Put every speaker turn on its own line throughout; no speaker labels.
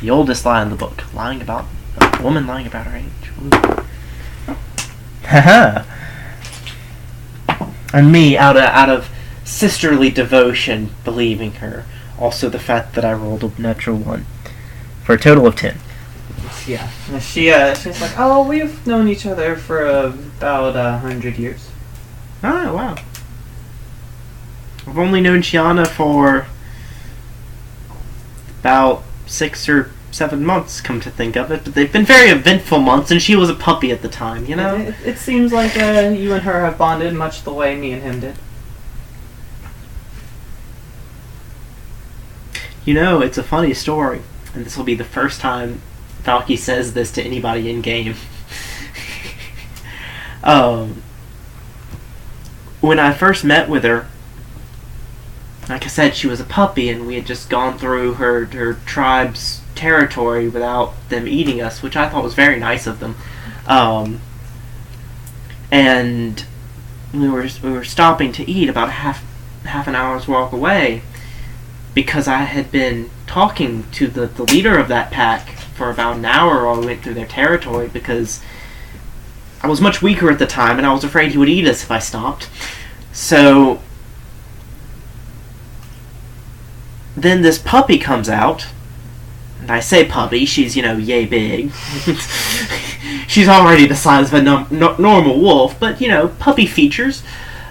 The oldest lie in the book. Lying about a woman lying about her age. Haha. And me, out of sisterly devotion, believing her. Also the fact that I rolled a natural 1. For a total of 10.
Yeah. She's like, oh, we've known each other for about 100 years.
Oh, wow. I've only known Shiana for about 6 or 7 months, come to think of it. But they've been very eventful months, and she was a puppy at the time, you know?
It seems like you and her have bonded much the way me and him did.
You know, it's a funny story, and this will be the first time Valky says this to anybody in-game. When I first met with her, like I said, she was a puppy, and we had just gone through her tribe's territory without them eating us, which I thought was very nice of them. And we were stopping to eat about half an hour's walk away, because I had been talking to the leader of that pack for about an hour while we went through their territory, because I was much weaker at the time, and I was afraid he would eat us if I stopped. So then this puppy comes out, and I say puppy, she's, yay big. She's already the size of a normal wolf, but, puppy features.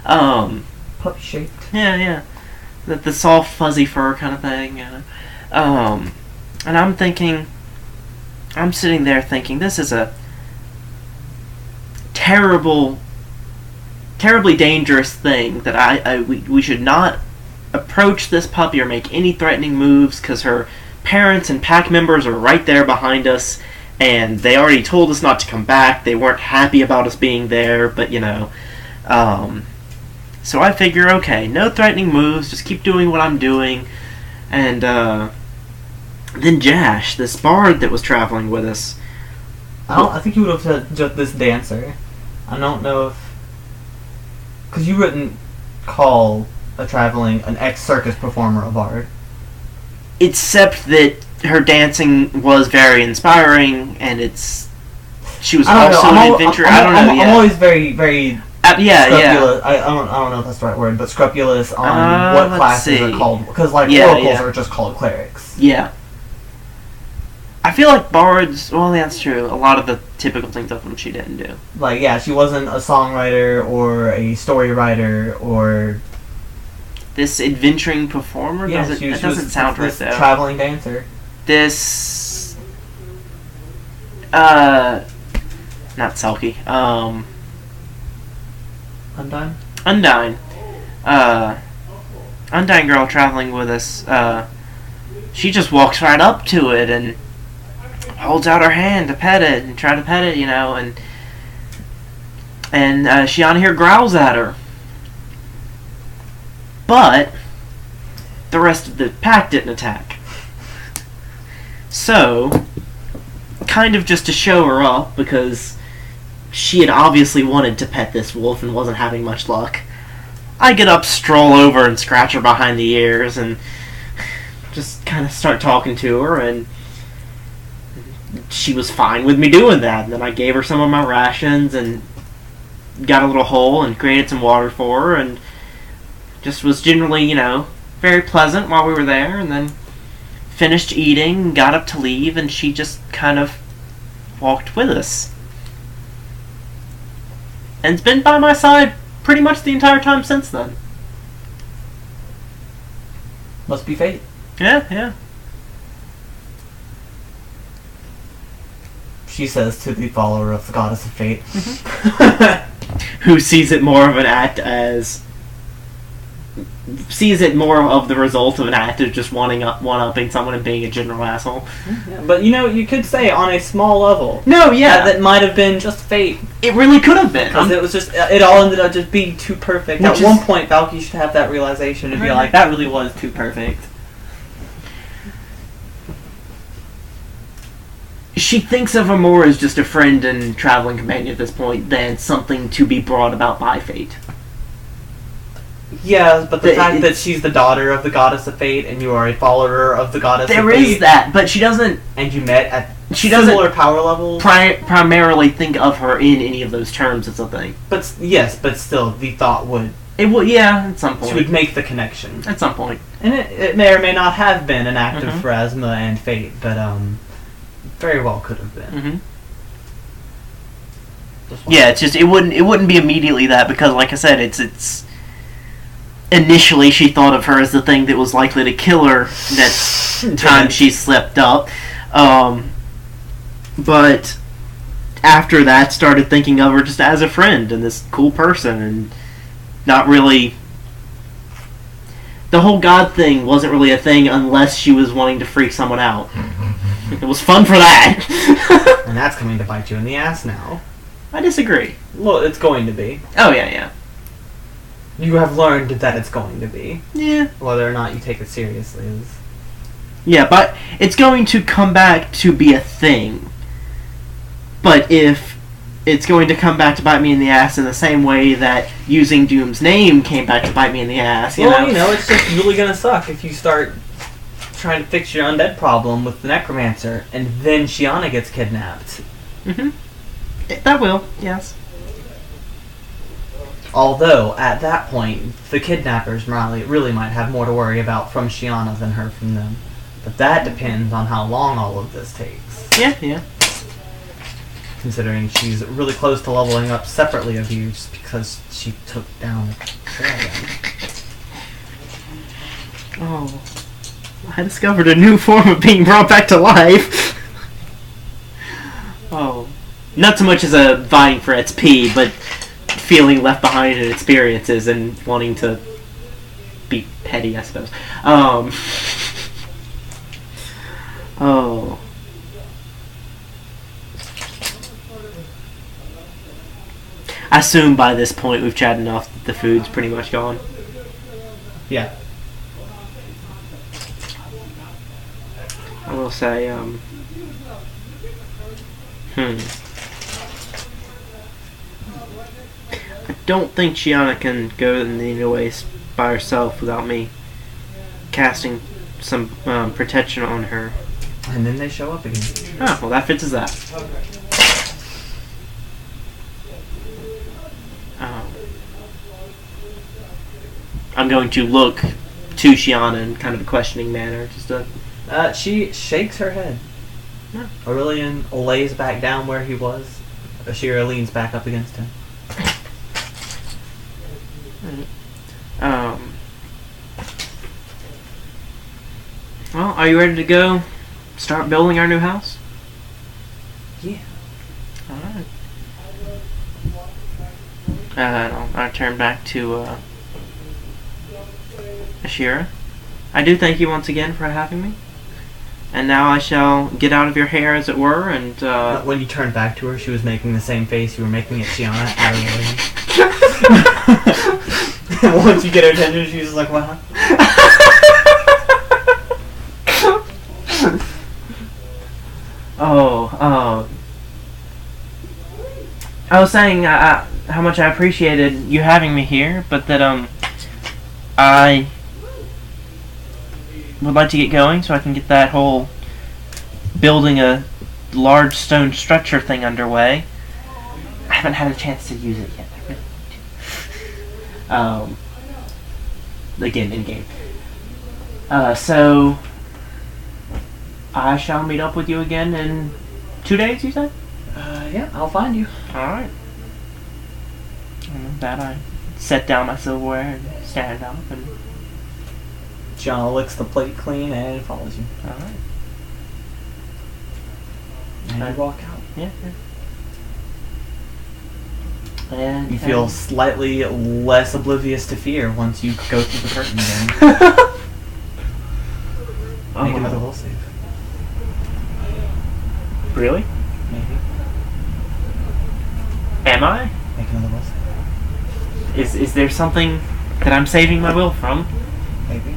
Puppy-shaped.
Yeah. The soft, fuzzy fur kind of thing. And I'm sitting there thinking, this is a terribly dangerous thing that we should not approach this puppy or make any threatening moves, because her parents and pack members are right there behind us, and they already told us not to come back. They weren't happy about us being there, but so I figure, okay, no threatening moves, just keep doing what I'm doing. And then Jash, this bard that was traveling with us,
I think you would have said just this dancer. I don't know if... Because you wouldn't call an ex-circus performer a bard.
Except that her dancing was very inspiring, and she was also an adventurer.
I'm always very, very scrupulous.
Yeah.
I don't know if that's the right word, but scrupulous on what classes are called. Because, oracles are just called clerics.
Yeah. I feel like bards, well, that's true. A lot of the typical things of them she didn't do.
She wasn't a songwriter or a story writer or...
This adventuring performer? Doesn't sound right, though.
Traveling dancer.
This... Not Selkie.
Undyne?
Undyne. Undyne girl traveling with us, she just walks right up to it and holds out her hand to pet it and try to pet it, and Shiana here growls at her. But the rest of the pack didn't attack. So, kind of just to show her up, because she had obviously wanted to pet this wolf and wasn't having much luck, I get up, stroll over, and scratch her behind the ears, and just kind of start talking to her, and she was fine with me doing that. And then I gave her some of my rations, and got a little hole, and created some water for her, and just was generally, very pleasant while we were there, and then finished eating, got up to leave, and she just kind of walked with us. And it's been by my side pretty much the entire time since then.
Must be fate.
Yeah.
She says to the follower of the goddess of fate.
Who sees it more of an act as... sees it more of the result of an act of just one-upping someone and being a general asshole.
Yeah, but you could say on a small level.
No, yeah.
That might have been just fate.
It really could have been.
Because it was just, it all ended up just being too perfect. At one point, Valky should have that realization and be like, that really was too perfect.
She thinks of her more as just a friend and traveling companion at this point than something to be brought about by fate.
Yeah, but the fact that she's the daughter of the goddess of fate and you are a follower of the goddess of fate...
There is that, but she doesn't...
And you met at
she
similar power levels...
primarily think of her in any of those terms, it's a thing.
But, yes, but still, the thought would...
It would, yeah, at some point.
She would make the connection.
At some point.
And it may or may not have been an act of Pharasma and fate, but, very well could have been.
Yeah, it's just, it wouldn't be immediately that, because, like I said, it's... Initially, she thought of her as the thing that was likely to kill her that time she slipped up. But after that, started thinking of her just as a friend and this cool person, and not really... The whole God thing wasn't really a thing unless she was wanting to freak someone out. It was fun for that.
And that's coming to bite you in the ass now.
I disagree.
Well, it's going to be.
Oh, yeah.
You have learned that it's going to be.
Yeah.
Whether or not you take it seriously is...
Yeah, but it's going to come back to be a thing. But if it's going to come back to bite me in the ass in the same way that using Doom's name came back to bite me in the ass, you know?
It's just really gonna suck if you start trying to fix your undead problem with the Necromancer, and then Shiana gets kidnapped.
That will, yes.
Although, at that point, the kidnappers really might have more to worry about from Shiana than her from them. But that depends on how long all of this takes.
Yeah.
Considering she's really close to leveling up separately of you just because she took down the dragon.
Oh. I discovered a new form of being brought back to life. Oh. Not so much as a vying for XP, but feeling left behind in experiences and wanting to be petty, I suppose. Oh. I assume by this point we've chatted enough that the food's pretty much gone.
Yeah.
I will say, I don't think Shiana can go in the inner waste by herself without me casting some protection on her.
And then they show up again.
Oh, well that fits as that. I'm going to look to Shiana in kind of a questioning manner, just to...
She shakes her head.
Yeah.
Aurelian lays back down where he was. Ashira leans back up against him.
Well, are you ready to go start building our new house?
Yeah.
Alright. I'll turn back to Ashira. I do thank you once again for having me. And now I shall get out of your hair, as it were, and
When you turned back to her, she was making the same face you were making at Shiana at Aurelian. Once you get her attention, she's just like, what?
I was saying how much I appreciated you having me here, but that I would like to get going so I can get that whole building a large stone structure thing underway. I haven't had a chance to use it yet. I really need to. Again, in game. So I shall meet up with you again in 2 days, you said?
Yeah, I'll find you.
Alright. And with that, I set down my silverware and stand up and...
Shiana licks the plate clean and follows you.
Alright.
And you walk out.
Yeah. And
you feel slightly less oblivious to fear once you go through the curtain again. Make another will save.
Really?
Maybe.
Am I?
Make another will save.
Is there something that I'm saving my will from?
Maybe.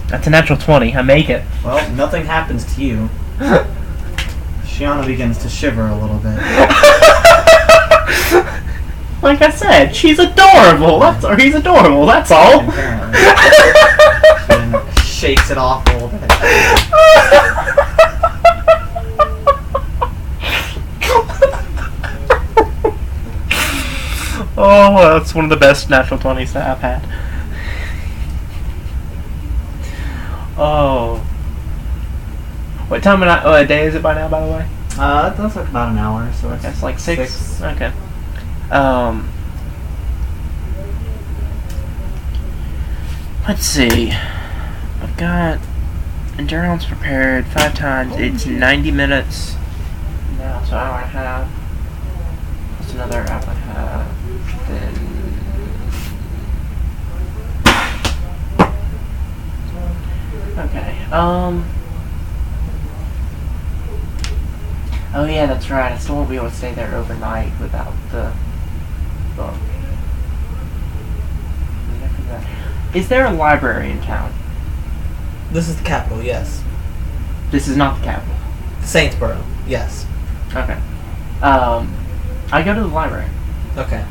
That's a natural 20. I make it.
Well, nothing happens to you. Shiana begins to shiver a little bit.
Like I said, she's adorable. He's adorable. That's all.
And shakes it off a little bit.
Oh, that's one of the best natural 20s that I've had. Oh. What time of day is it by now, by the way?
That's like about an hour, so
Okay, it's like 6. Okay. Let's see. I've got endurance prepared 5 times. It's 90 minutes. Now, so hour and a half. That's another hour and a half. Then. Okay. Oh yeah, that's right. I still won't be able to stay there overnight without the book. Is there a library in town?
This is the capital, yes.
This is not the capital.
Saintsboro, yes.
Okay. I go to the library.
Okay.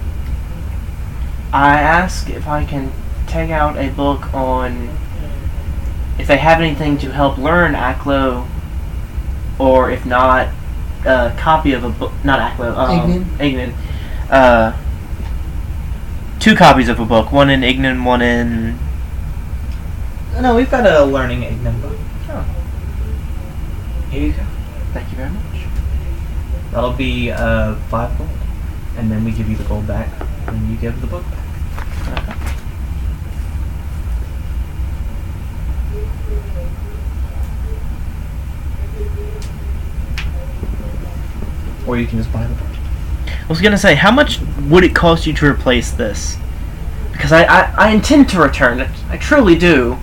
I ask if I can take out a book on if they have anything to help learn Aklo, or if not, a copy of a book. Not Aklo. Ignan. 2 copies of a book. One in Ignan, one in.
No, we've got a learning Ignan book.
Oh.
Here you go.
Thank you very much.
That'll be 5 gold, and then we give you the gold back, and you give the book back.
Okay.
Or you can just buy the book.
I was gonna say, how much would it cost you to replace this? Because I intend to return it. I truly do.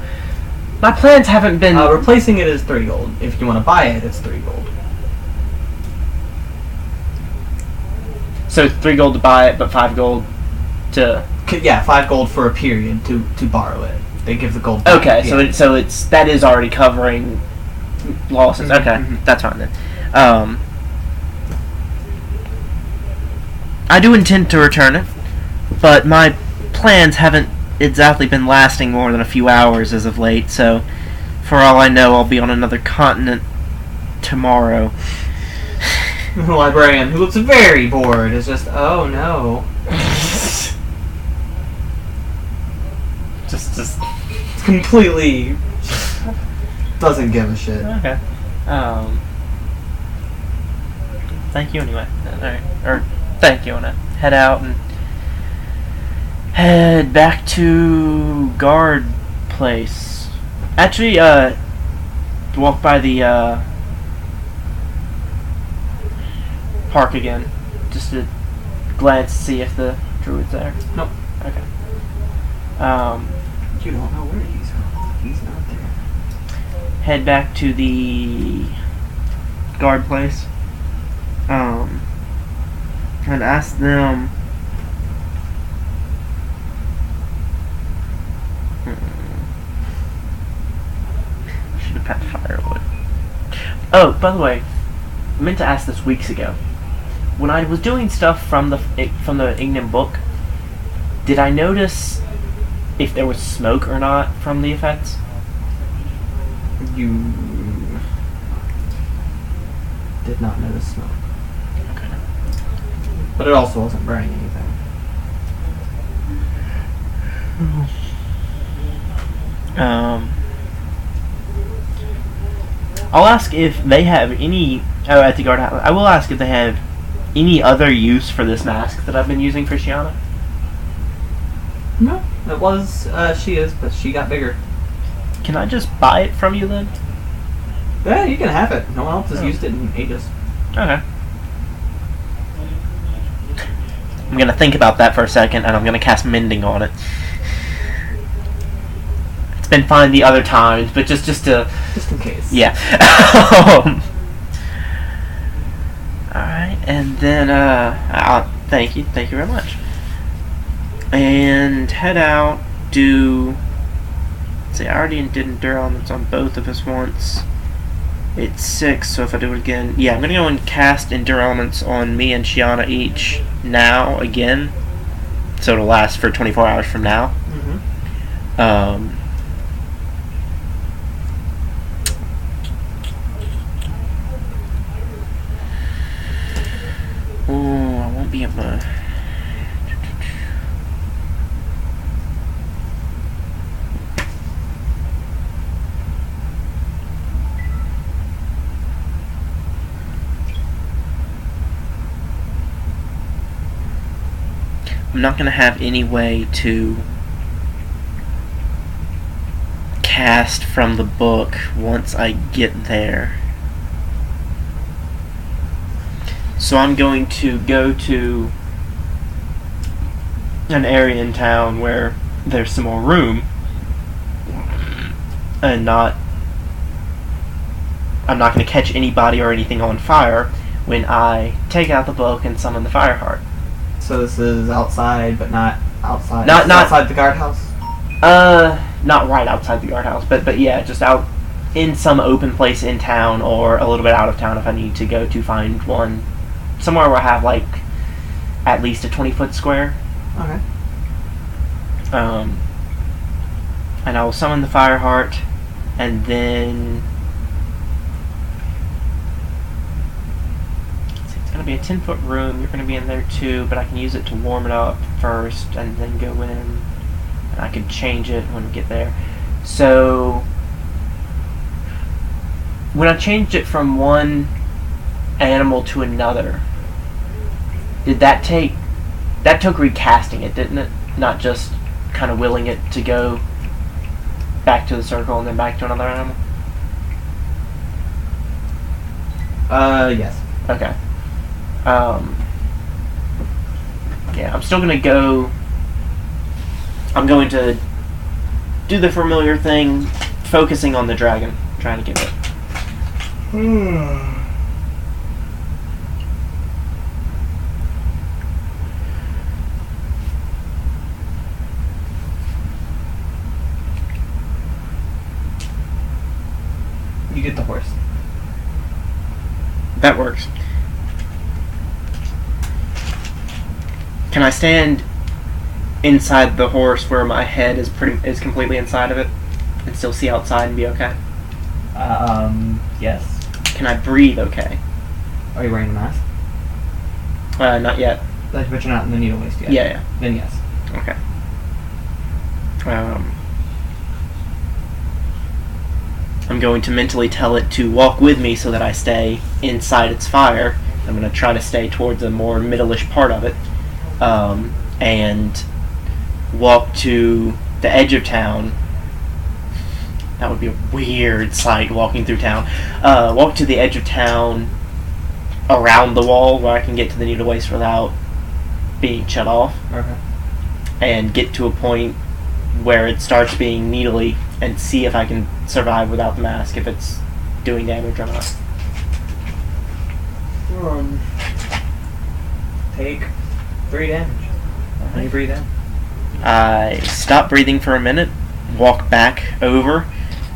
My plans haven't been.
Replacing it is 3 gold. If you want to buy it, it's 3 gold.
So 3 gold to buy it, but 5 gold to.
Yeah, 5 gold for a period to borrow it. They give the gold back.
Okay,
yeah.
so it's that is already covering losses.
Mm-hmm.
Okay, that's fine then. I do intend to return it, but my plans haven't exactly been lasting more than a few hours as of late, so for all I know, I'll be on another continent tomorrow.
The librarian, who looks very bored, is just, oh no. just completely doesn't give a shit.
Okay. Thank you anyway. Alright. Or thank you, and I head out and head back to guard place. Actually, walk by the park again, just to glance to see if the druid's there.
Nope.
Okay.
You don't know where he's going. He's not there.
Head back to the guard place. And ask them. Should have packed firewood. Oh, by the way, I meant to ask this weeks ago. When I was doing stuff from the Ignan book, did I notice if there was smoke or not from the effects?
You did not notice smoke.
Okay.
But it also wasn't burning anything.
I'll ask if they have any. Oh, at the guardhouse. I will ask if they have any other use for this mask that I've been using for Shiana.
No, it was. She is, but she got bigger.
Can I just buy it from you then?
Yeah, you can have it. No one else has used it in ages.
Okay. I'm gonna think about that for a second, and I'm gonna cast Mending on it. It's been fine the other times, but just in
case.
Yeah. Alright, and then, thank you very much. And head out, see, I already did Endure Elements on both of us once. It's 6, so if I do it again, yeah, I'm gonna go and cast Endure Elements on me and Shiana each now, again. So it'll last for 24 hours from now.
Mm-hmm.
Oh, I won't be able to. I'm not going to have any way to cast from the book once I get there. So I'm going to go to an area in town where there's some more room and I'm not going to catch anybody or anything on fire when I take out the book and summon the fire heart.
So this is outside, but not outside.
Not
outside the guardhouse.
Not right outside the guardhouse, but yeah, just out in some open place in town or a little bit out of town if I need to go to find one somewhere where I have like at least a 20-foot square.
Okay.
And I will summon the fire heart, and then it's going to be a 10-foot room. You're going to be in there too, but I can use it to warm it up first and then go in, and I can change it when we get there. So when I changed it from one animal to another, did that took recasting it, didn't it? Not just kind of willing it to go back to the circle and then back to another animal?
Yes.
Okay. Yeah, I'm still going to go... I'm going to do the familiar thing, focusing on the dragon, trying to get it.
You get the horse.
That works. Can I stand inside the horse where my head is completely inside of it and still see outside and be okay?
Yes.
Can I breathe okay?
Are you wearing a mask?
Not yet.
But you're not in the needle waste yet.
Yeah.
Then yes.
Okay. I'm going to mentally tell it to walk with me so that I stay inside its fire. I'm going to try to stay towards a more middle-ish part of it. And walk to the edge of town. That would be a weird sight, walking through town. Walk to the edge of town around the wall where I can get to the needle waste without being shut off.
Okay.
And get to a point where it starts being needly and see if I can survive without the mask, if it's doing damage or not.
Take 3 damage. How do you breathe in?
I stop breathing for a minute, walk back over,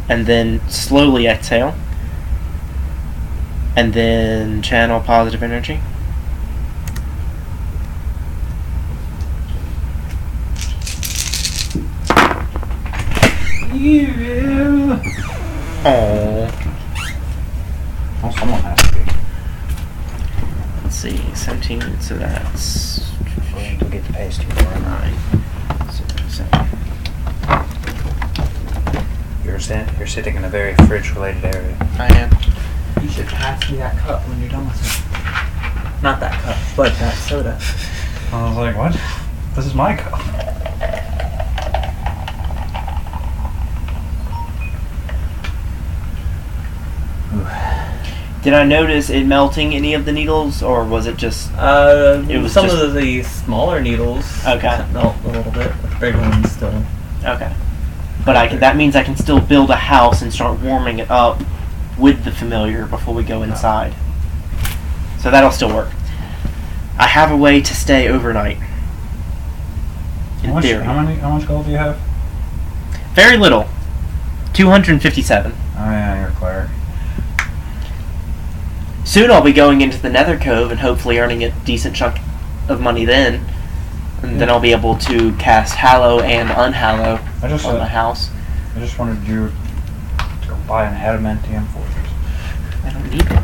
and then slowly exhale. And then channel positive energy.
Yeah.
Oh.
Well, someone has to be.
Let's see, 17, so that's
We'll get the paste here.
9. So 7.
You're sitting in a very fridge-related area.
I am.
You should pass me that cup when you're done with it. Not that cup, but that soda.
I was like, what? This is my cup.
Did I notice it melting any of the needles, or was it just...
It
was
some
just-
of the smaller needles
Okay.
melt a little bit, but the bigger ones still.
Okay. But that means I can still build a house and start warming it up with the familiar before we go inside. So that'll still work. I have a way to stay overnight. In theory.
How much gold do you have?
Very little. 257.
Oh yeah, you're a cleric.
Soon I'll be going into the Nether Cove and hopefully earning a decent chunk of money then. And then I'll be able to cast Hallow and Unhallow on my house.
I just wanted you to go buy an adamantium fortress.
I don't need it.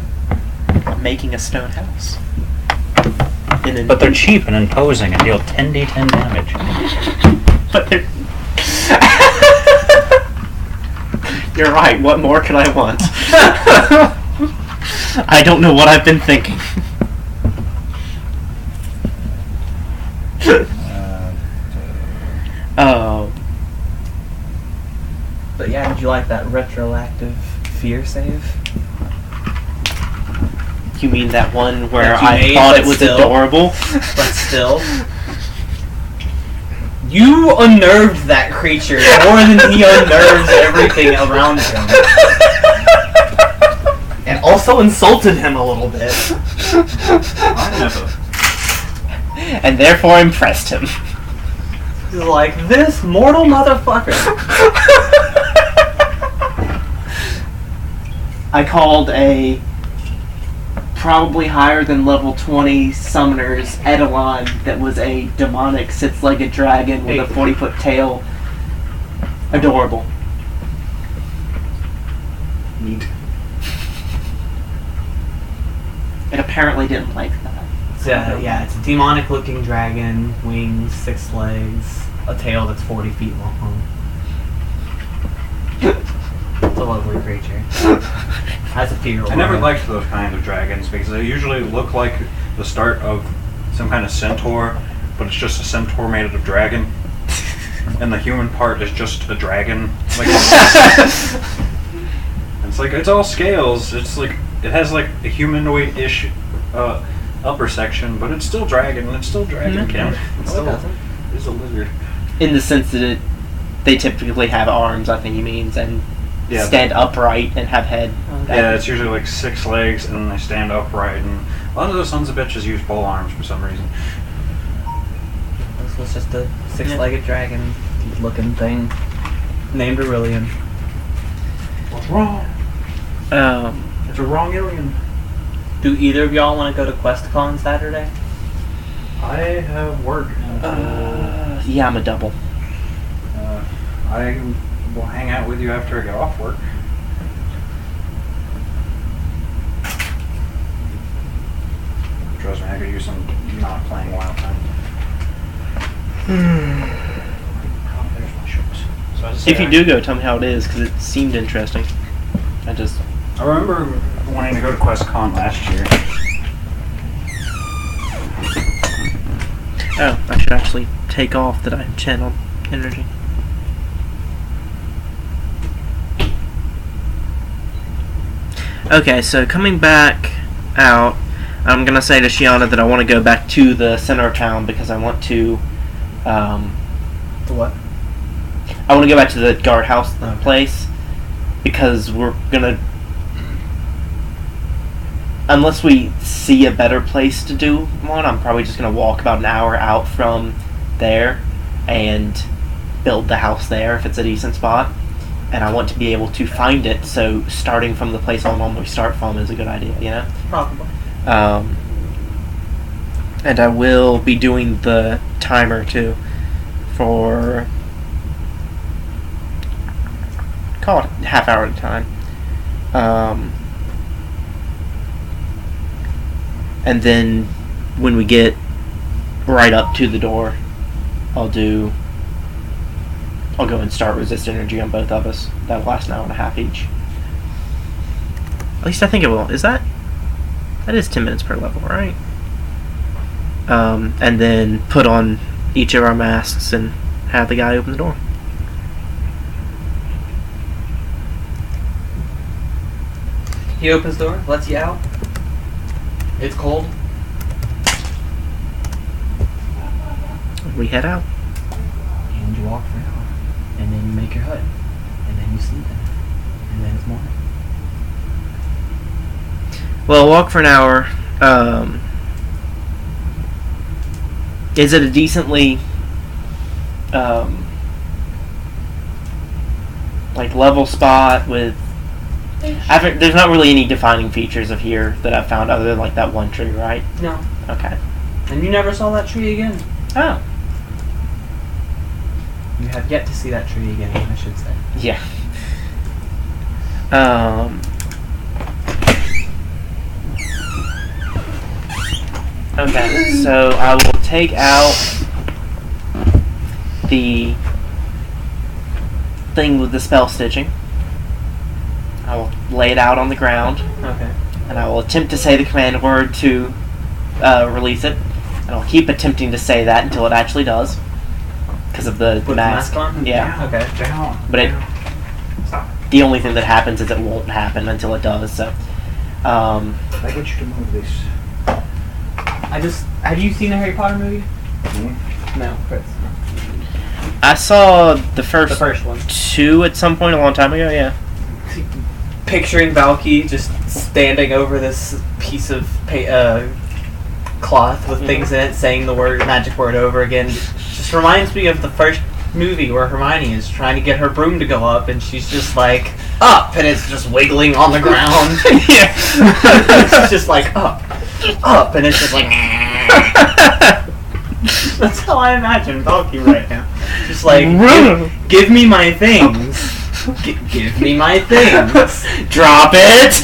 I'm making a stone house.
But they're cheap and imposing and deal 10d10 damage.
But they're... You're right, what more could I want? I don't know what I've been thinking. Oh.
But yeah, did you like that retroactive fear save?
You mean that one where
That you
I
made,
thought
but
it was
still-
adorable?
But still. You unnerved that creature more than he unnerves everything around him. And also insulted him a little bit.
I never.
And therefore impressed him.
He's like, this mortal motherfucker.
I called a probably higher than level 20 summoner's Eidolon that was a demonic 6-legged dragon with a 40-foot tail. Adorable.
Neat.
It apparently didn't like that.
Yeah, it's a demonic looking dragon, wings, 6 legs, a tail that's 40 feet long. It's a lovely creature. Has a fear.
I never liked those kinds of dragons because they usually look like the start of some kind of centaur, but it's just a centaur made out of dragon. And the human part is just a dragon. Like it's like it's all scales. It's like it has like a humanoid-ish upper section, but it's still dragon. It's still dragon count. It's a lizard.
In the sense that they typically have arms, I think he means, and stand upright and have head.
Yeah, it's usually like 6 legs, and then they stand upright. And a lot of those sons of bitches use pole arms for some reason.
This was just a 6-legged dragon looking thing named Aurelian.
What's wrong? It's a wrong alien.
Do either of y'all want to go to QuestCon Saturday?
I have work until...
Yeah, I'm a double.
I will hang out with you after I get off work. Trust me, I could use some not playing Wild Time. Oh, there's my shorts. So
If you do go, tell me how it is, because it seemed interesting.
I remember wanting to go to QuestCon last year.
Oh, I should actually take off that I channeled energy. Okay, so coming back out, I'm going to say to Shiana that I want to go back to the center of town because I want to...
To what?
I want to go back to the guardhouse place because we're going to... Unless we see a better place to do one, I'm probably just going to walk about an hour out from there and build the house there if it's a decent spot. And I want to be able to find it, so starting from the place I'll normally start from is a good idea, you know?
Probably.
And I will be doing the timer, too, for... call it half hour at a time. And then when we get right up to the door, I'll go and start resist energy on both of us. That'll last an hour and a half each. At least I think it will. That is 10 minutes per level, right? And then put on each of our masks and have the guy open the door.
He opens the door, lets you out. It's cold.
We head out.
And you walk for an hour. And then you make your hut. And then you sleep in it. And then it's morning.
Well, walk for an hour. Is it a decently level spot with... there's not really any defining features of here that I've found other than that one tree, right?
No.
Okay.
And you never saw that tree again.
Oh.
You have yet to see that tree again, I should say.
Yeah. Okay, so I will take out the thing with the spell stitching. I will lay it out on the ground,
Okay.
and I will attempt to say the command word to release it. And I'll keep attempting to say that until it actually does, because of the
With
mask.
the mask on?
Yeah.
Okay.
Down.
But it,
down. Stop.
the only thing that happens is it won't happen until it does. So,
I get you to move this.
Have you seen a Harry Potter movie?
Mm-hmm.
No, Chris.
I saw the first
one.
two at some point a long time ago. Yeah.
Picturing Valky just standing over this piece of cloth with things in it, saying the magic word over again, just reminds me of the first movie where Hermione is trying to get her broom to go up, and she's just like, up, and it's just wiggling on the ground.
Yeah.
It's just like, up, and it's just like... That's how I imagine Valky right now. Just like, give me my things. Give me my things.
Drop it.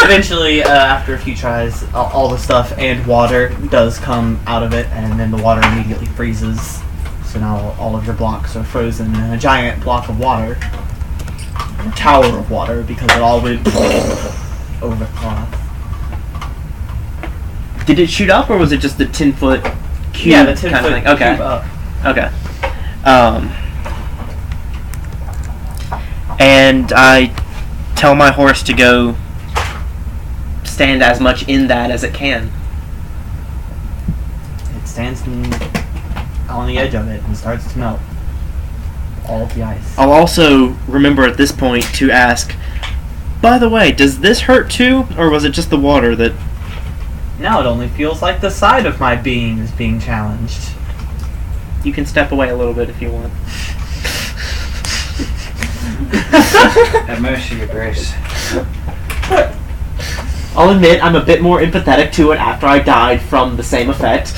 Eventually, after a few tries, all the stuff and water does come out of it, and then the water immediately freezes. So now all of your blocks are frozen in a giant block of water. A tower of water, because it all went over the cloth.
Did it shoot up, or was it just the 10-foot cube?
Yeah, the 10
kind
foot
of thing? Okay.
cube up.
Okay. And I tell my horse to go stand as much in that as it can.
It stands on the edge of it and starts to melt. All of the ice.
I'll also remember at this point to ask, by the way, does this hurt too, or was it just the water that...
Now it only feels like the side of my being is being challenged.
You can step away a little bit if you want.
Have mercy, your grace.
I'll admit I'm a bit more empathetic to it after I died from the same effect.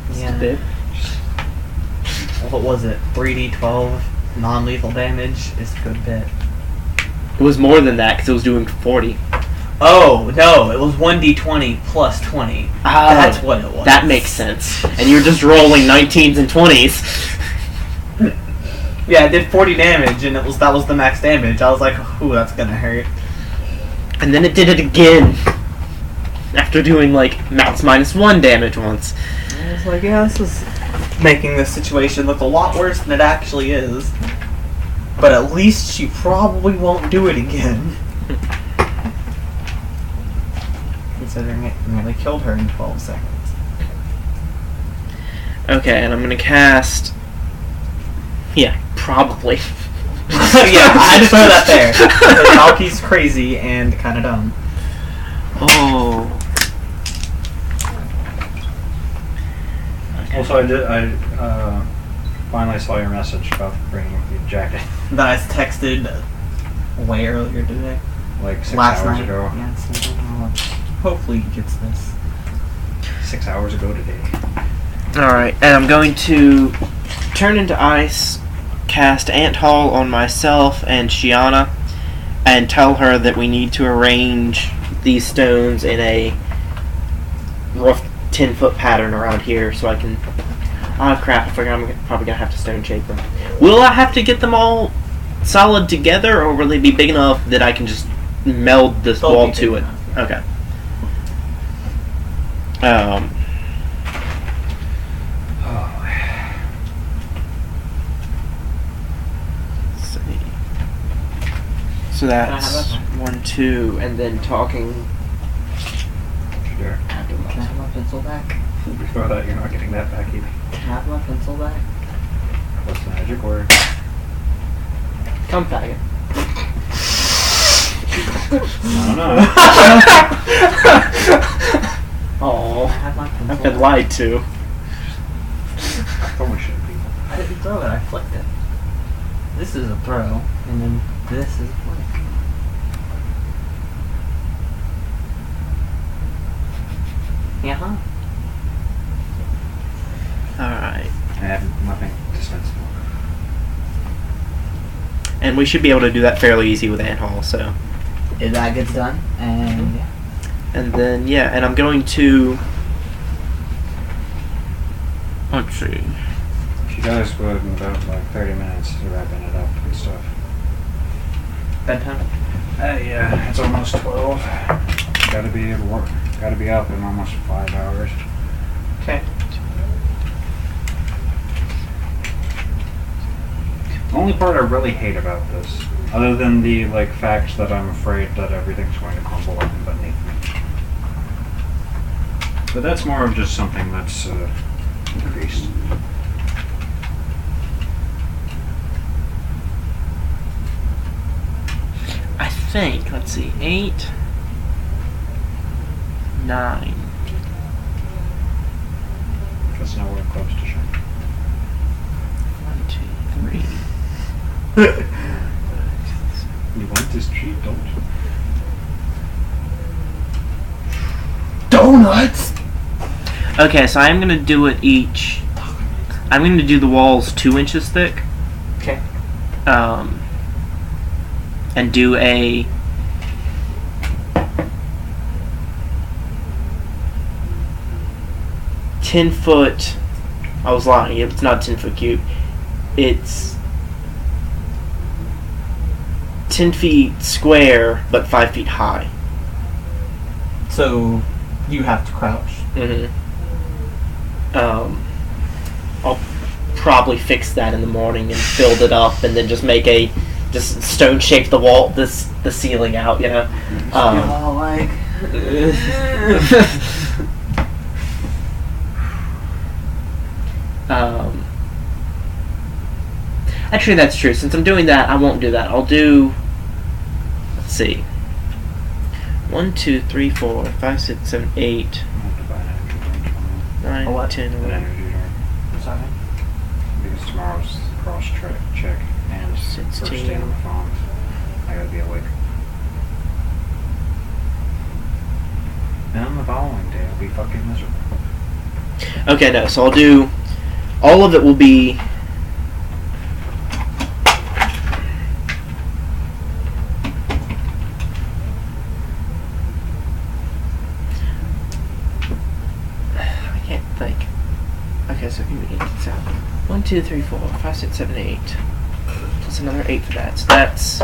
Just a bit.
What was it? 3d12 non-lethal damage is a good bit.
It was more than that because it was doing 40.
Oh, no, it was 1d20 plus 20. That's what it was.
That makes sense. And you're just rolling 19s and 20s.
Yeah, I did 40 damage, and that was the max damage. I was like, ooh, that's gonna hurt.
And then it did it again. After doing, like, max -1 damage once.
I was like, yeah, this is making this situation look a lot worse than it actually is. But at least she probably won't do it again. Considering it nearly killed her in 12 seconds.
Okay, and I'm gonna cast... Yeah, probably.
Yeah, I had to throw that there. Valky's crazy and kind of dumb.
Oh.
Also, I finally saw your message about bringing the jacket.
That I texted way earlier today.
Like 6
Last
hours
night.
ago.
Yeah, so hopefully he gets this.
6 hours ago today.
Alright, and I'm going to turn into ice, cast Ant Hall on myself and Shiana, and tell her that we need to arrange these stones in a rough 10-foot pattern around here so I can... Oh crap, I forgot I'm probably going to have to stone shape them. Will I have to get them all solid together, or will they be big enough that I can just meld this
They'll
wall
be
to
big
it?
enough.
Okay. Let's see. So that's 1, 2, and then talking.
Sure.
Can I have my pencil back?
Before that, you're not getting that back either.
Can I have my pencil back?
What's the magic word?
Come faggot.
No.
Oh,
I have my pencil
I've been
back.
lied to.
Probably shouldn't be.
I didn't throw it, I flicked it. This is a throw, and then this is a flick. Yeah, huh?
I have nothing dispensable.
And we should be able to do that fairly easy with Ant Hall, so.
If that gets done, and yeah.
And then, yeah, and I'm going to... Let's see.
If you guys would, in about like 30 minutes, wrapping it up and stuff.
Bedtime?
Yeah, it's almost 12. Gotta be at work. Gotta be up in almost 5 hours.
Okay.
The only part I really hate about this, other than the like fact that I'm afraid that everything's going to crumble beneath me. But that's more of just something that's increased.
I think, let's see, 8, 9.
That's nowhere close to showing.
1, 2, 3.
You want this treat, don't you?
Donuts!
Okay, so I'm going to do it each. I'm going to do the walls 2 inches thick.
Okay.
And do a... $10-foot... I was lying, it's not a 10-foot cube. It's 10 feet square, but 5 feet high.
So, you have to crouch.
Mm-hmm. I'll probably fix that in the morning and build it up, and then just make a stone shape the wall, the ceiling out, you know.
Like.
Actually, that's true. Since I'm doing that, I won't do that. I'll do. Let's see. 1, 2, 3, 4, 5, 6, 7, 8,
I have to buy an energy drink tomorrow.
9,
A what?
10,
An
11.
energy drink.
Sorry.
Because tomorrow's cross check and first
16.
day on the phone. I gotta be awake. And on the following day, I'll be fucking miserable.
Okay, no. So I'll do. All of it will be. I can't think. Okay, so give me 8. So 1, 2, 3, 4, 5, 6, 7, 8. Plus another 8 for that. So that's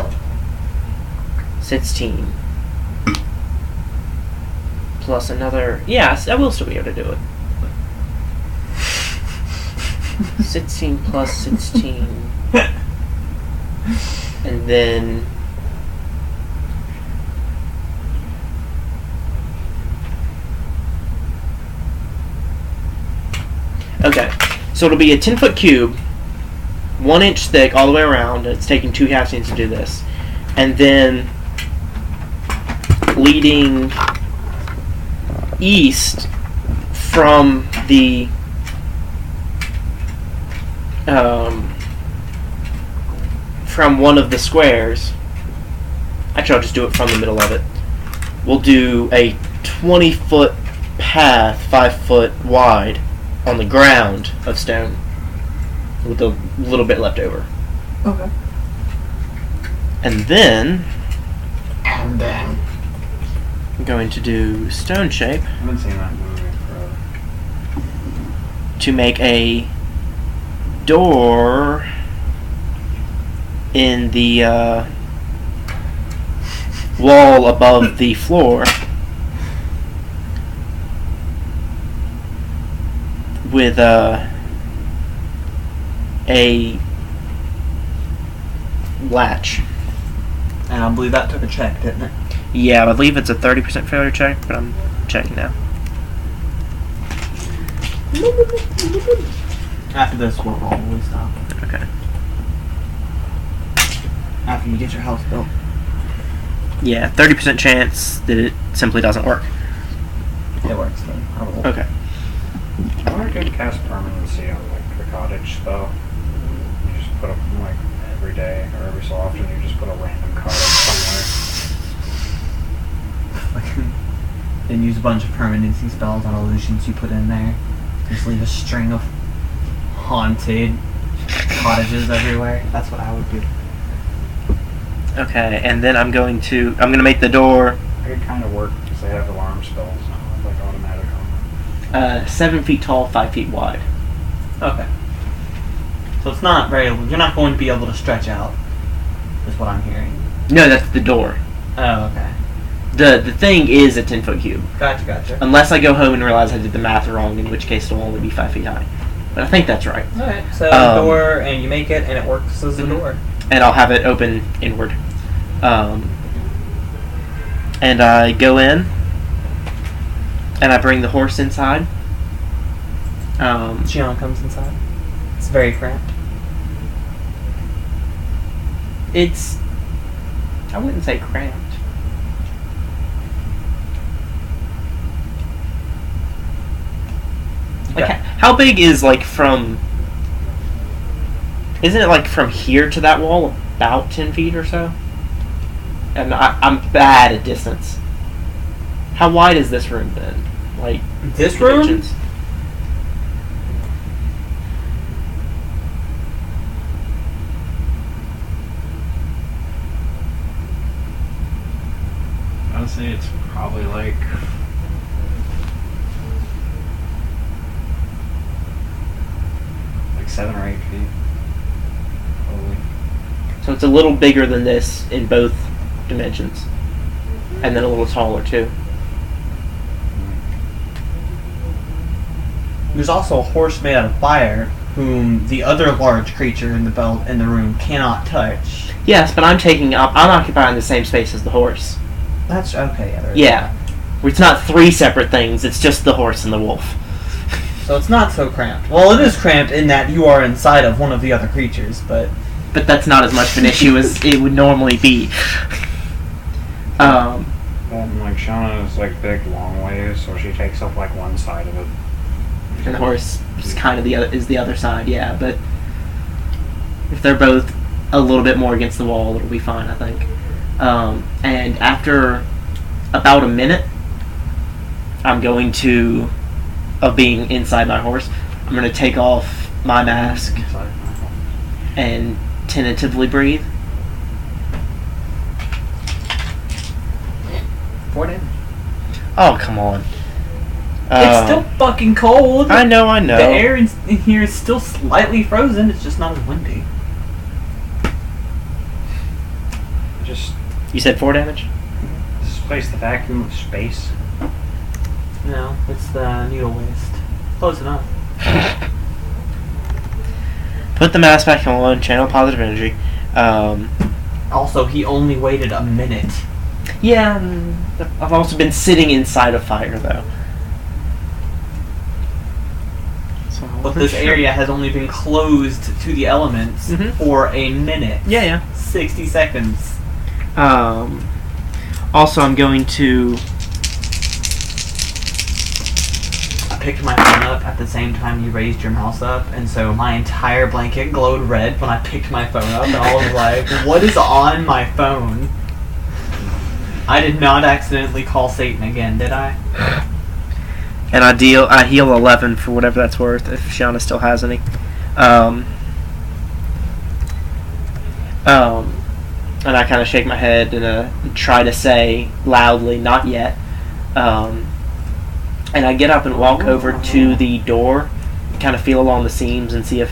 16. Plus another. Yeah, I will still be able to do it. 16 plus 16. And then. Okay, so it'll be a 10-foot cube, 1 inch thick all the way around, and it's taking 2 half scenes to do this. And then leading east from the from one of the squares. Actually, I'll just do it from the middle of it. We'll do a 20-foot path, 5 foot wide, on the ground of stone, with a little bit left over.
Okay.
And then
And then.
I'm going to do stone shape
I haven't seen that movie forever.
to make a door in the wall above the floor with a latch.
And I believe that took a check, didn't it?
Yeah, I believe it's a 30% failure check, but I'm checking now.
After this, we'll probably stop.
Okay.
After you get your house built.
Yeah, 30% chance that it simply doesn't work.
It works then. I will.
Okay.
I wonder if you can cast permanency on like the cottage though. You just put up like every day or every so often you just put a random cottage somewhere.
Then use a bunch of permanency spells on illusions you put in there. Just leave a string of haunted cottages everywhere. That's what I would do.
Okay, and then I'm gonna make the door
It could kind of work because they have alarm spells, like automatic armor.
7 feet tall, 5 feet wide.
Okay. So it's not very. You're not going to be able to stretch out. Is what I'm hearing.
No, that's the door.
Oh, okay.
The thing is a 10-foot cube.
Gotcha.
Unless I go home and realize I did the math wrong, in which case it'll only be 5 feet high. But I think that's right.
Alright, so the door, and you make it, and it works as a door.
And I'll have it open inward. And I go in, and I bring the horse inside.
Gianna comes inside. It's very cramped.
I wouldn't say cramped. Like,
Okay.
how big is, like, from... Isn't it, like, from here to that wall about 10 feet or so? And I'm bad at distance. How wide has this room been? Like,
This room?
dimensions?
I would say it's probably like like 7 or 8 feet. Probably.
So it's a little bigger than this in both dimensions. And then a little taller, too.
There's also a horse made out of fire, whom the other large creature in the room cannot touch.
Yes, but I'm occupying the same space as the horse.
That's okay.
Yeah. It's not 3 separate things, it's just the horse and the wolf.
So it's not so cramped. Well, it is cramped in that you are inside of one of the other creatures, but
But that's not as much of an issue as it would normally be.
Well, like Shauna is like big long ways, so she takes up like one side of it.
And the horse is kind of the other side, yeah. But if they're both a little bit more against the wall, it'll be fine, I think. And after about a minute, I'm going to, of being inside my horse, I'm going to take off my mask and tentatively breathe.
4 damage.
Oh, come on.
It's still fucking cold.
I know.
The air in here is still slightly frozen. It's just not as windy.
Just
You said 4 damage?
displace the vacuum of space.
No, it's the needle waste. Close enough.
Put the mask back on, channel positive energy.
Also, he only waited a minute.
Yeah, I've also been sitting inside a fire, though. So,
But this area has only been closed to the elements for a minute.
Yeah.
60 seconds.
Also, I'm going to...
I picked my phone up at the same time you raised your mouse up, and so my entire blanket glowed red when I picked my phone up, and I was like, what is on my phone? I did not accidentally call Satan again, did I?
And I heal 11 for whatever that's worth, if Shauna still has any. And I kind of shake my head and try to say loudly, not yet. And I get up and walk over to the door, kind of feel along the seams and see if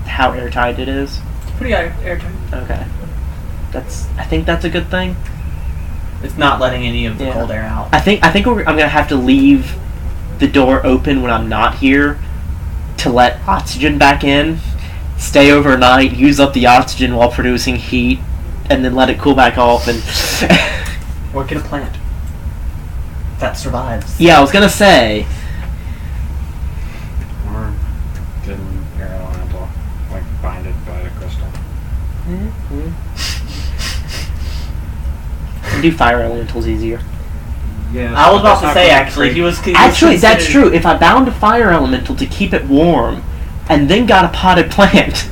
how airtight it is.
Pretty airtight.
Okay. I think that's a good thing.
It's not letting any of the cold air out.
I think I'm gonna have to leave the door open when I'm not here to let oxygen back in, stay overnight, use up the oxygen while producing heat, and then let it cool back off and
Or get a plant that survives.
Yeah, I was gonna say.
Or get an air elemental, like bind it by a crystal.
Do fire elementals easier.
Yeah.
I was about to say, actually, he was
Actually, that's true. If I bound a fire elemental to keep it warm, and then got a potted plant.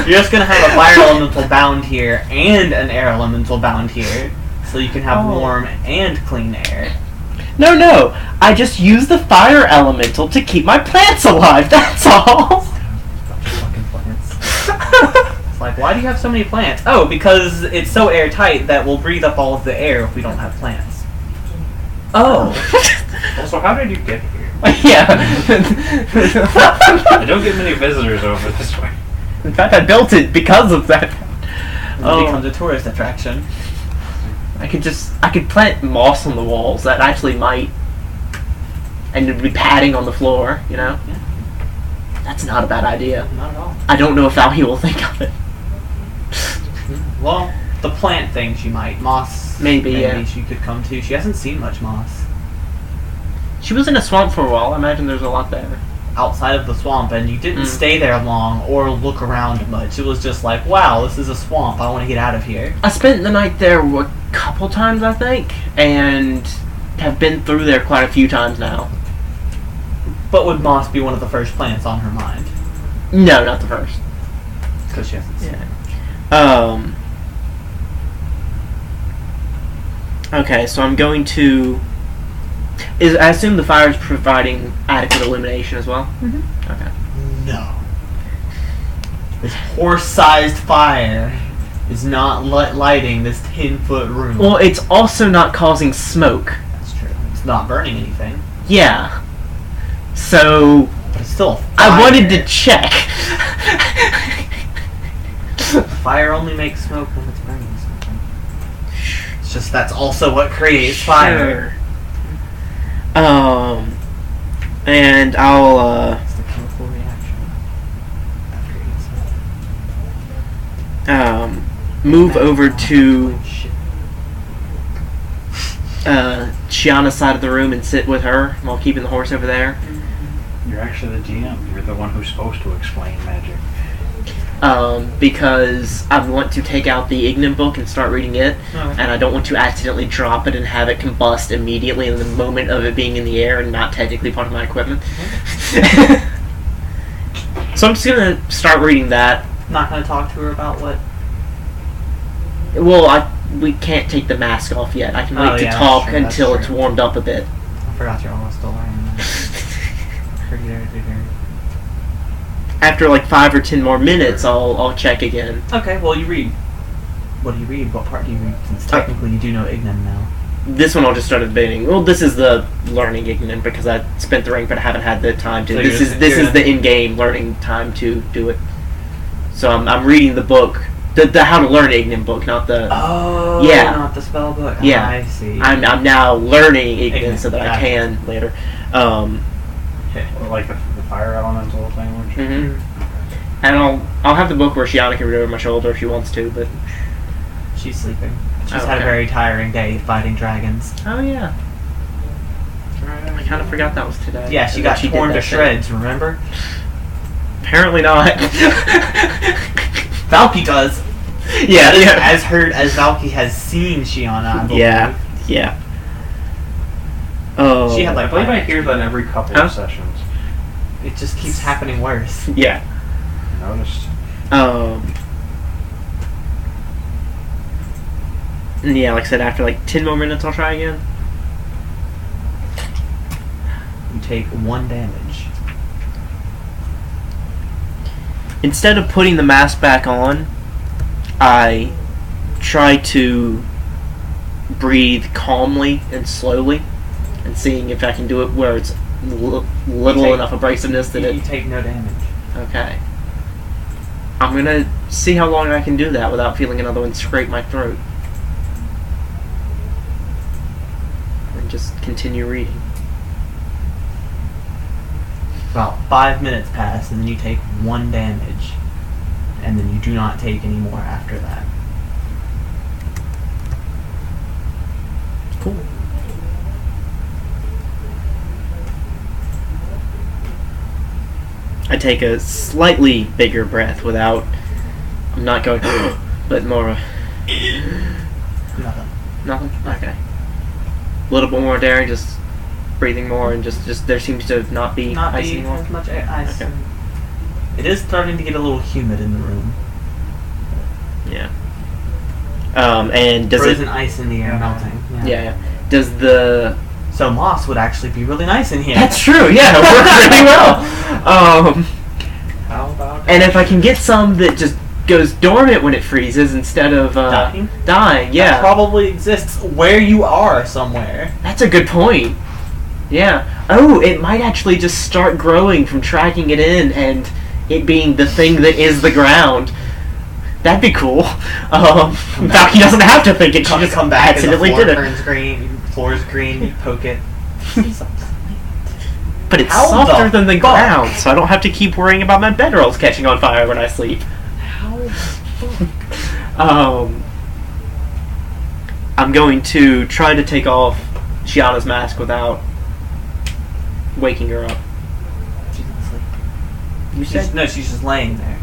You're just gonna have a fire elemental bound here and an air elemental bound here, so you can have warm and clean air.
No. I just use the fire elemental to keep my plants alive. That's all.
Fucking plants. It's like, why do you have so many plants? Oh, because it's so airtight that we'll breathe up all of the air if we don't have plants. Oh.
Also, how did you get here?
Yeah.
I don't get many visitors over this way.
In fact, I built it because of that.
It becomes a tourist attraction.
I could plant moss on the walls. That actually might, and it'd be padding on the floor. You know.
Yeah.
That's not a bad idea.
Not at all.
I don't know if Valhy will think of it.
Well, the plant thing she might. Moss.
Maybe, yeah.
she could come to. She hasn't seen much moss.
She was in a swamp for a while. I imagine there's a lot there.
Outside of the swamp, and you didn't stay there long or look around much. It was just like, wow, this is a swamp. I want to get out of here.
I spent the night there a couple times, I think, and have been through there quite a few times now.
But would moss be one of the first plants on her mind?
No, not the first.
Because she hasn't seen it.
Okay, so I'm going to... I assume the fire is providing adequate illumination as well?
Mm-hmm.
Okay.
No. This horse-sized fire is not lighting this 10-foot room.
Well, it's also not causing smoke.
That's true. It's not burning anything.
Yeah. So...
But it's still a fire.
I wanted to check.
Fire only makes smoke when it's burning something. It's just that's also what creates fire.
Sure. And I'll,
It's the chemical reaction. After it's
move over to Shiana's side of the room and sit with her while keeping the horse over there.
You're actually the GM. You're the one who's supposed to explain magic.
Because I want to take out the Ignan book and start reading it, and I don't want to accidentally drop it and have it combust immediately in the moment of it being in the air and not technically part of my equipment. So I'm just going to start reading that.
Not going to talk to her about what?
Well, we can't take the mask off yet. I can wait to talk until it's warmed up a bit.
I forgot you're almost still wearing that.
After like 5 or 10 more minutes, I'll check again.
Okay, well you read. What do you read? What part do you read? Since technically you do know Ignan now.
This one I'll just start at the beginning. Well, this is the learning Ignan because I spent the ring, but I haven't had the time to.
So
this is the in-game learning time to do it. So I'm reading the book, the how to learn Ignan book, not the.
Oh.
Yeah.
Not the spell book.
Yeah.
I see.
I'm now learning Ignan so that I
Gotcha.
can later.
Like the fire elemental language.
Mm-hmm. And I'll have the book where Shiana can read over my shoulder if she wants to, but
She's sleeping. She's
Oh,
had a
okay.
very tiring day fighting dragons.
oh yeah, I kind of forgot that was today.
Yeah, she
And
got
then
torn
did
to
that thing.
shreds, remember?
Apparently not.
Valky does.
Yeah,
As Valky has seen Shiana, I believe.
Yeah. Oh.
She had
I
like
believe I hear that every couple
Huh?
of sessions.
it just keeps happening worse.
Yeah.
I noticed.
Yeah, like I said, after like 10 more minutes, I'll try again.
You take 1 damage.
Instead of putting the mask back on, I try to breathe calmly and slowly, and seeing if I can do it where it's little enough abrasiveness that
You
it.
take no damage.
Okay. I'm gonna see how long I can do that without feeling another one scrape my throat. And just continue reading.
About 5 minutes pass, and then you take 1 damage, and then you do not take any more after that.
Cool. I take a slightly bigger breath without. I'm not going, but more of
Nothing.
nothing. Okay. A little bit more daring, just breathing more, and just there seems to not be
Not
ice
be
anymore.
as much ice.
Okay.
It is starting to get a little humid in the room.
Yeah. And does
Frozen
it?
ice in the air melting.
Yeah. Does the
So moss would actually be really nice in here.
That's true. Yeah, it works really well.
How about
And if I can get some that just goes dormant when it freezes instead of
Dying?
dying, yeah,
That probably exists where you are somewhere.
that's a good point. Yeah. Oh, it might actually just start growing from tracking it in and it being the thing that is the ground. That'd be cool. Valky doesn't have to think it. She just
come back
accidentally
and the
did
floor
it.
turns green, floor's green, you poke it.
But it's
How
softer
the
than the
fuck?
ground, so I don't have to keep worrying about my bedrolls catching on fire when I sleep.
How the fuck?
I'm going to try to take off Shiana's mask without waking her up.
She's not asleep.
You said
No, she's just laying there.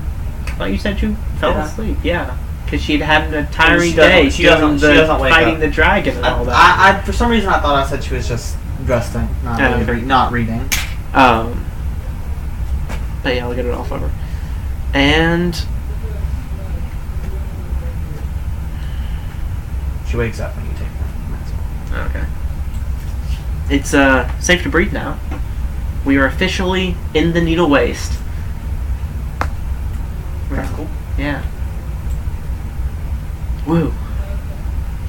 I thought you said you fell
Did I?
asleep. Yeah, because she'd had a tiring
She doesn't-
day
she doesn't wake
fighting
up.
the dragon and all that.
I for some reason I thought I said she was just resting, not
Oh,
really
okay.
not reading.
But yeah, I'll get it off of her. And
She wakes up when you take the mask off.
okay, it's safe to breathe now. We are officially in the Needle Waste.
That's cool.
Yeah. Woo.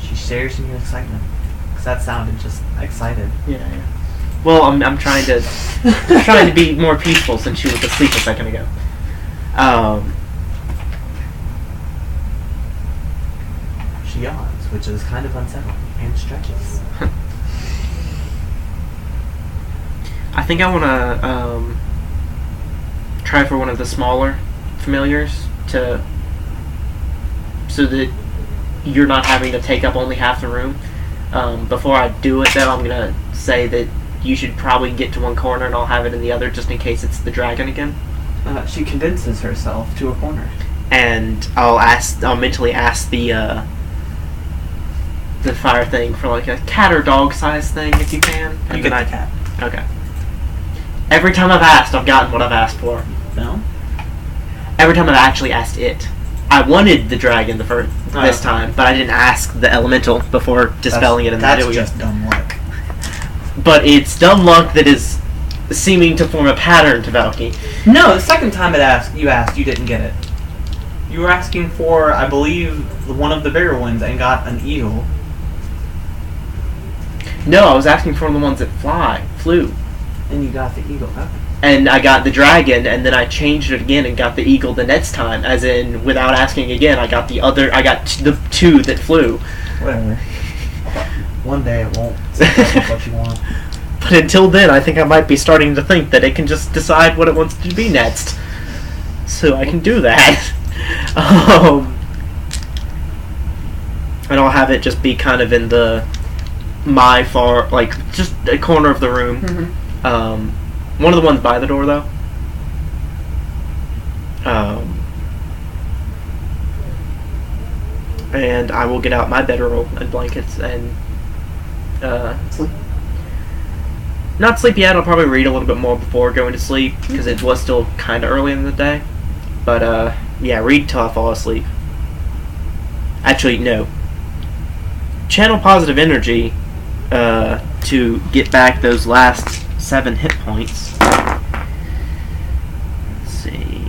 She shares in your excitement. Because that sounded just excited.
Yeah. Well, I'm trying to be more peaceful since she was asleep a second ago.
She yawns, which is kind of unsettling, and stretches.
I think I want to try for one of the smaller familiars so that you're not having to take up only half the room. Before I do it, though, I'm gonna say that you should probably get to one corner and I'll have it in the other, just in case it's the dragon again.
She condenses herself to a corner.
And I'll mentally ask the fire thing for like a cat or dog size thing if you can. And
You get
then
the cat.
Okay. Every time I've asked, I've gotten what I've asked for.
No?
Every time I've actually asked it. I wanted the dragon this time, but I didn't ask the elemental before dispelling it in the
That's
video.
just dumb luck.
But it's dumb luck that is seeming to form a pattern to Valky.
No, the second time you asked, you didn't get it. You were asking for, I believe, one of the bigger ones and got an eagle.
No, I was asking for the ones that flew.
And you got the eagle. Okay.
And I got the dragon, and then I changed it again and got the eagle the next time. As in, without asking again, I got the two that flew.
Whatever. One day it won't. That's what you want.
But until then, I think I might be starting to think that it can just decide what it wants to be next. So I can do that. And I'll have it just be kind of in just a corner of the room.
Mm-hmm.
One of the ones by the door, though. And I will get out my bedroll and blankets and
Sleep.
not sleep yet. I'll probably read a little bit more before going to sleep because it was still kind of early in the day. But yeah, read till I fall asleep. Actually, no. Channel positive energy to get back those last 7 hit points. Let's see.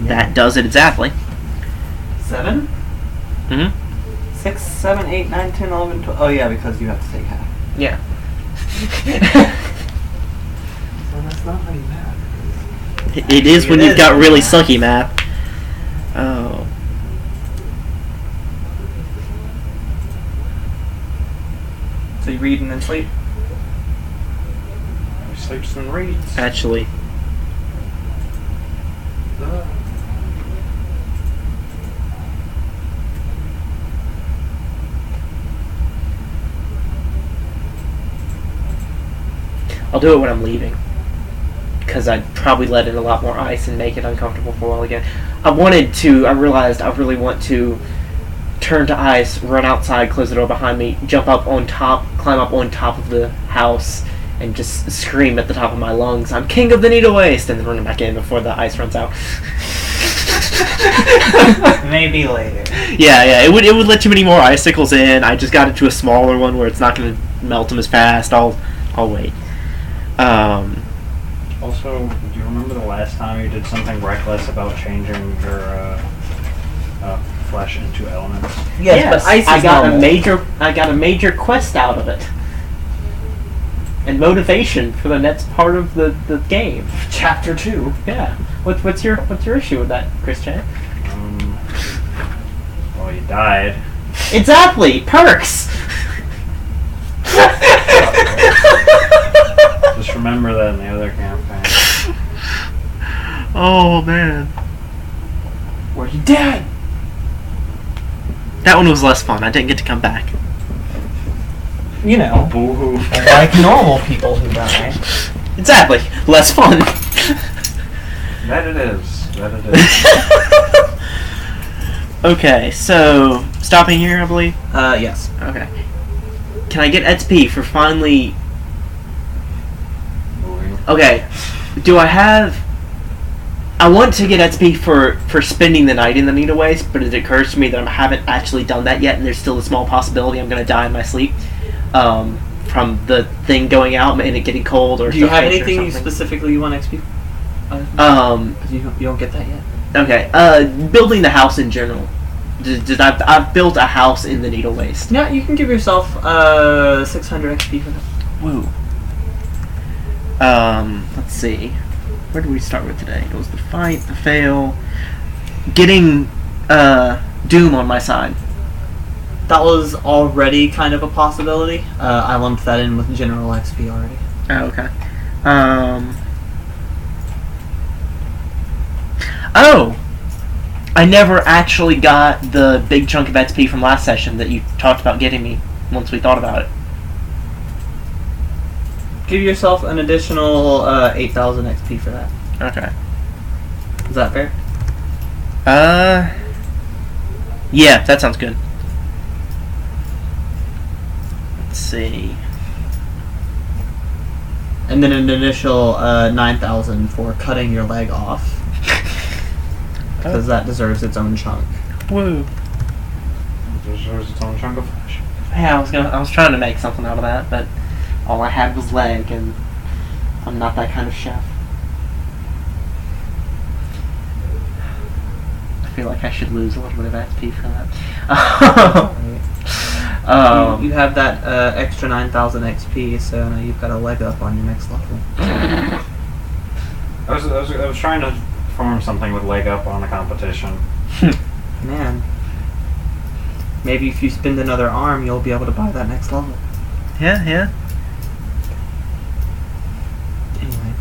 That does it exactly.
7?
Mm-hmm.
6, 7, 8, 9, 10, 11, 12. Oh, yeah, because you have to take half.
Yeah.
So that's not how you math.
It is when
It
you've
is
got really
math.
sucky math. Oh.
So you read and then sleep?
Sleeps and reads.
Actually, I'll do it when I'm leaving. Because I'd probably let in a lot more ice and make it uncomfortable for a while again. I realized I really want to turn to ice, run outside, close the door behind me, climb up on top of the house, and just scream at the top of my lungs, "I'm king of the Needle Waste!" and then run back in before the ice runs out.
Maybe later.
Yeah, it would let too many more icicles in. I just got it to a smaller one where it's not going to melt them as fast. I'll wait.
Also, do you remember the last time you did something reckless about changing your flesh into elements?
Yes, but ice is
I got
normal.
I got a major quest out of it, and motivation for the next part of the game.
Chapter 2.
Yeah. What's your issue with that, Chris Chan?
Well, you died.
Exactly. Perks.
Just remember that in the other campaign.
Oh man.
Were you dead?
That one was less fun. I didn't get to come back.
You know,
Boo-hoo.
like normal people who die.
Exactly. Less fun.
That it is. That it is.
Okay, so stopping here, I believe.
Yes.
Okay. Can I get XP for finally?
Moving.
Okay. Do I have? I want to get XP for spending the night in the Needle Waste, but it occurs to me that I haven't actually done that yet, and there's still a small possibility I'm going to die in my sleep from the thing going out and it getting cold or.
Do you have
suffocation or
anything you
something.
specifically you want XP? Because you don't get that yet.
Okay. Building the house in general. I've built a house in the Needle Waste.
Yeah, you can give yourself 600 XP for that.
Woo. Let's see. Where do we start with today? It was the fight, the fail, getting Doom on my side.
That was already kind of a possibility. I lumped that in with general XP already.
Oh, okay. Oh! I never actually got the big chunk of XP from last session that you talked about getting me once we thought about it.
Give yourself an additional 8,000 XP for that.
Okay.
Is that fair?
Yeah, that sounds good. Let's see.
And then an initial 9,000 for cutting your leg off. Because that deserves its own chunk.
Woo.
It deserves its own chunk of flesh.
Yeah, I was trying to make something out of that, but all I had was leg, and I'm not that kind of chef. I feel like I should lose a little bit of XP for that.
You have that extra 9,000 XP, so now you've got a leg up on your next level.
I was trying to form something with leg up on the competition.
Man. Maybe if you spend another arm, you'll be able to buy that next level.
Yeah.
Anyway.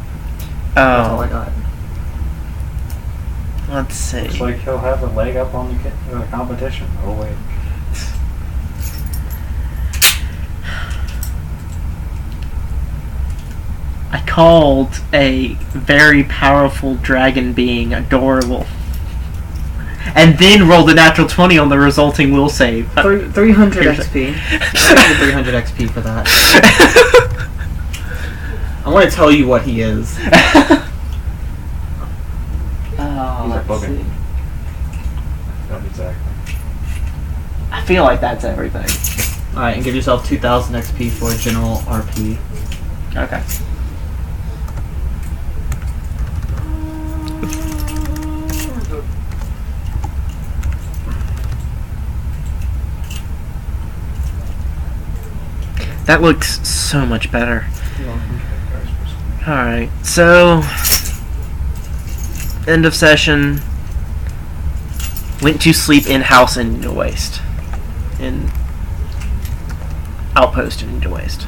That's all I got.
Let's see.
Looks like he'll have a leg up on the competition. Oh wait.
I called a very powerful dragon being adorable. And then rolled a natural 20 on the resulting will save.
300
Here's
XP. 300 XP for that. I want to tell you what he is.
He's a booger. That's exactly.
I feel like that's everything.
Alright, and give yourself 2,000 XP for general RP.
Okay. That looks so much better. Alright, so end of session. Went to sleep in-house in Needle Waste. In outpost in Needle Waste.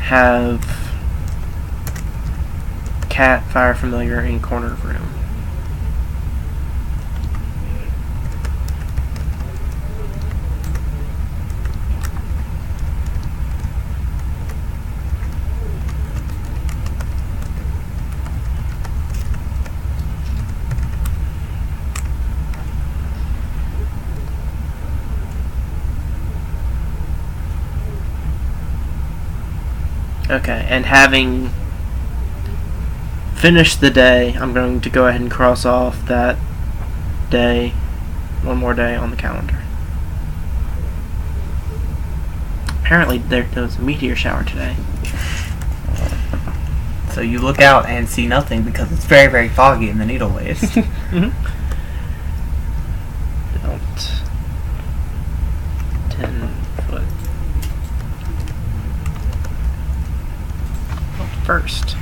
Have cat fire familiar in corner of room. Okay, and having finished the day, I'm going to go ahead and cross off that day, one more day on the calendar. Apparently there was a meteor shower today.
So you look out and see nothing because it's very, very foggy in the Needle Waste.
Mm-hmm. About 10 foot. First.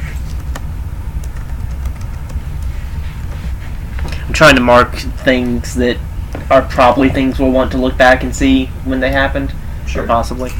I'm trying to mark things that are probably things we'll want to look back and see when they happened.
Sure.
Or possibly.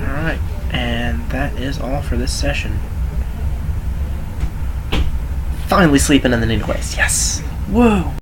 Alright, and that is all for this session. Finally sleeping in the Needle Waste, yes! Woo!